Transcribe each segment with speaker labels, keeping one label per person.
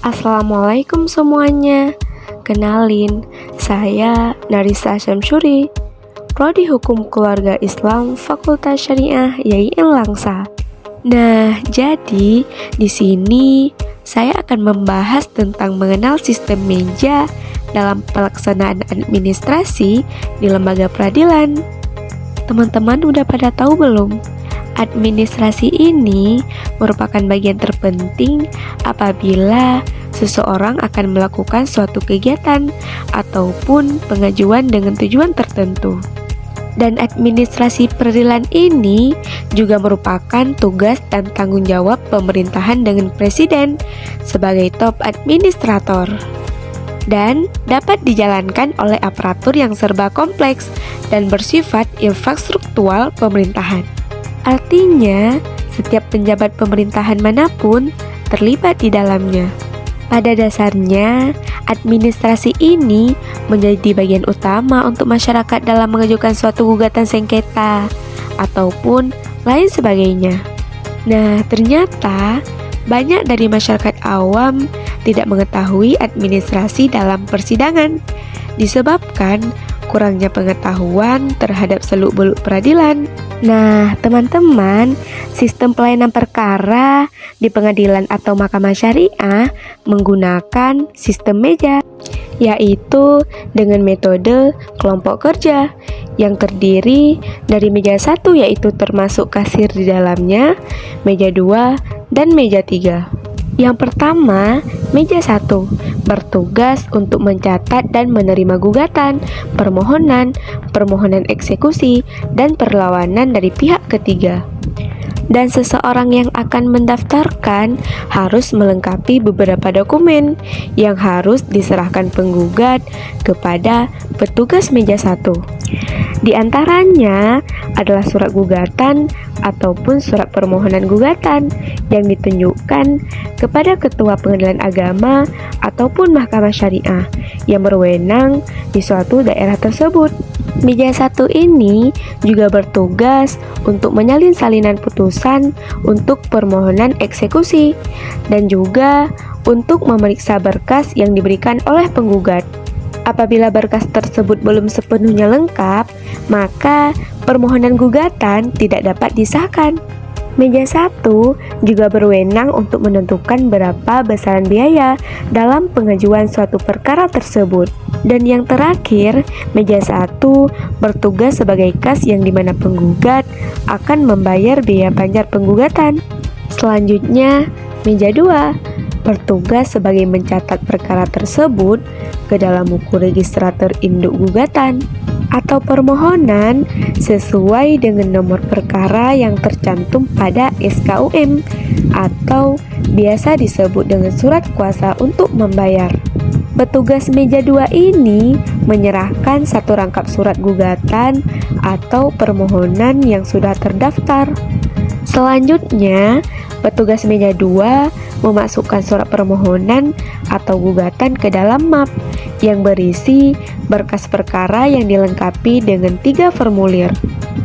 Speaker 1: Assalamualaikum semuanya. Kenalin, saya Narisa Syamsuri, Prodi Hukum Keluarga Islam Fakultas Syariah YIN Langsa. Nah, jadi di sini saya akan membahas tentang mengenal sistem meja dalam pelaksanaan administrasi di lembaga peradilan. Teman-teman udah pada tahu belum? Administrasi ini merupakan bagian terpenting apabila seseorang akan melakukan suatu kegiatan ataupun pengajuan dengan tujuan tertentu. Dan administrasi peradilan ini juga merupakan tugas dan tanggung jawab pemerintahan dengan presiden sebagai top administrator. Dan dapat dijalankan oleh aparatur yang serba kompleks dan bersifat infrastruktural pemerintahan. Artinya, setiap penjabat pemerintahan manapun terlibat di dalamnya. Pada dasarnya, administrasi ini menjadi bagian utama untuk masyarakat dalam mengajukan suatu gugatan sengketa ataupun lain sebagainya. Nah, ternyata banyak dari masyarakat awam tidak mengetahui administrasi dalam persidangan disebabkan kurangnya pengetahuan terhadap seluk-beluk peradilan. Nah, teman-teman, sistem pelayanan perkara di pengadilan atau mahkamah syariah menggunakan sistem meja, yaitu dengan metode kelompok kerja yang terdiri dari meja 1 yaitu termasuk kasir di dalamnya, meja 2, dan meja 3. Yang pertama, meja 1 bertugas untuk mencatat dan menerima gugatan, permohonan eksekusi, dan perlawanan dari pihak ketiga. Dan seseorang yang akan mendaftarkan harus melengkapi beberapa dokumen yang harus diserahkan penggugat kepada petugas meja 1. Di antaranya adalah surat gugatan ataupun surat permohonan gugatan yang ditunjukkan kepada Ketua Pengadilan Agama ataupun Mahkamah Syariah yang berwenang di suatu daerah tersebut. Meja 1 ini juga bertugas untuk menyalin salinan putusan untuk permohonan eksekusi dan juga untuk memeriksa berkas yang diberikan oleh penggugat. Apabila berkas tersebut belum sepenuhnya lengkap, maka permohonan gugatan tidak dapat disahkan. Meja 1 juga berwenang untuk menentukan berapa besaran biaya dalam pengajuan suatu perkara tersebut. Dan yang terakhir, meja 1 bertugas sebagai kas yang dimana penggugat akan membayar biaya panjar penggugatan. Selanjutnya, meja 2 bertugas sebagai mencatat perkara tersebut ke dalam buku registrator induk gugatan atau permohonan sesuai dengan nomor perkara yang tercantum pada SKUM atau biasa disebut dengan surat kuasa untuk membayar. Petugas meja 2 ini menyerahkan satu rangkap surat gugatan atau permohonan yang sudah terdaftar. Selanjutnya, petugas meja 2 memasukkan surat permohonan atau gugatan ke dalam map yang berisi berkas perkara yang dilengkapi dengan 3 formulir.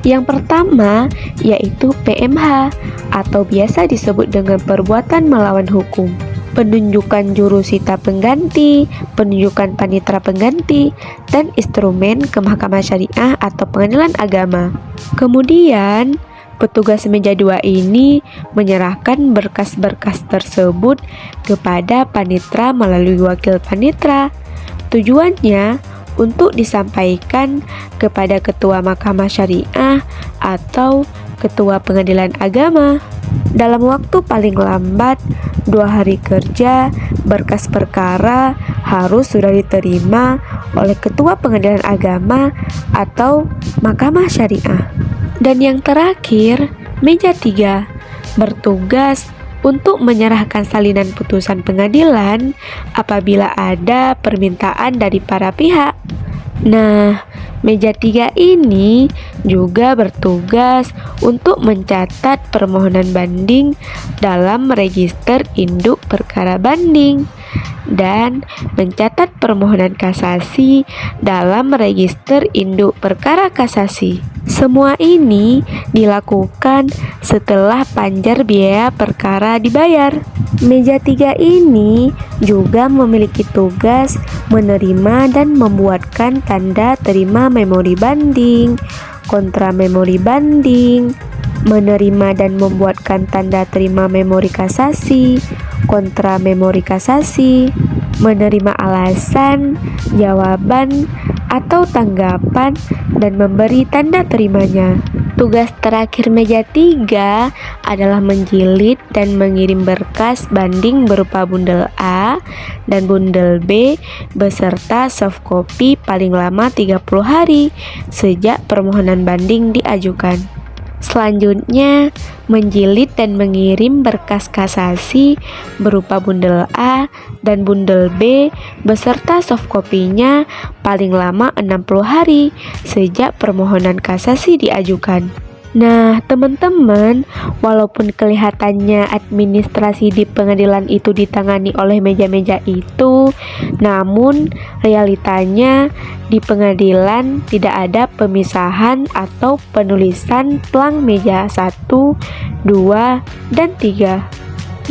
Speaker 1: Yang pertama yaitu PMH atau biasa disebut dengan perbuatan melawan hukum, penunjukan jurusita pengganti, penunjukan panitera pengganti, dan instrumen ke Mahkamah Syariah atau Pengadilan Agama. Kemudian, petugas meja 2 ini menyerahkan berkas-berkas tersebut kepada panitera melalui wakil panitera. Tujuannya untuk disampaikan kepada Ketua Mahkamah Syariah atau Ketua Pengadilan Agama. Dalam waktu paling lambat 2 hari kerja, berkas perkara harus sudah diterima oleh Ketua Pengadilan Agama atau Mahkamah Syariah. Dan yang terakhir, meja 3 bertugas untuk menyerahkan salinan putusan pengadilan apabila ada permintaan dari para pihak. Nah, meja 3 ini juga bertugas untuk mencatat permohonan banding dalam register induk perkara banding dan mencatat permohonan kasasi dalam register induk perkara kasasi. Semua ini dilakukan setelah panjar biaya perkara dibayar. Meja 3 ini juga memiliki tugas menerima dan membuatkan tanda terima memori banding, kontra memori banding, menerima dan membuatkan tanda terima memori kasasi, kontra memori kasasi, menerima alasan, jawaban, atau tanggapan, dan memberi tanda terimanya. Tugas terakhir meja 3 adalah menjilid dan mengirim berkas banding berupa bundel A dan bundel B beserta soft copy paling lama 30 hari sejak permohonan banding diajukan. Selanjutnya, menjilid dan mengirim berkas kasasi berupa bundel A dan bundel B beserta soft copy-nya paling lama 60 hari sejak permohonan kasasi diajukan. Nah, teman-teman, walaupun kelihatannya administrasi di pengadilan itu ditangani oleh meja-meja itu, namun realitanya di pengadilan tidak ada pemisahan atau penulisan plang meja 1, 2, dan 3.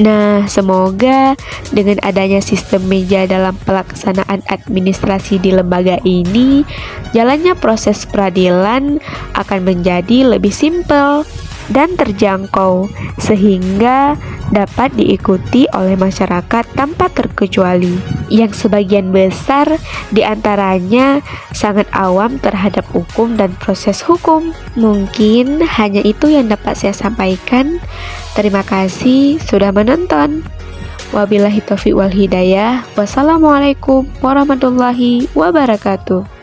Speaker 1: Nah, semoga dengan adanya sistem meja dalam pelaksanaan administrasi di lembaga ini, jalannya proses peradilan akan menjadi lebih simpel dan terjangkau, sehingga dapat diikuti oleh masyarakat tanpa terkecuali, yang sebagian besar diantaranya sangat awam terhadap hukum dan proses hukum. Mungkin hanya itu yang dapat saya sampaikan. Terima kasih sudah menonton. Wabillahi taufiq wal hidayah. Wassalamualaikum warahmatullahi wabarakatuh.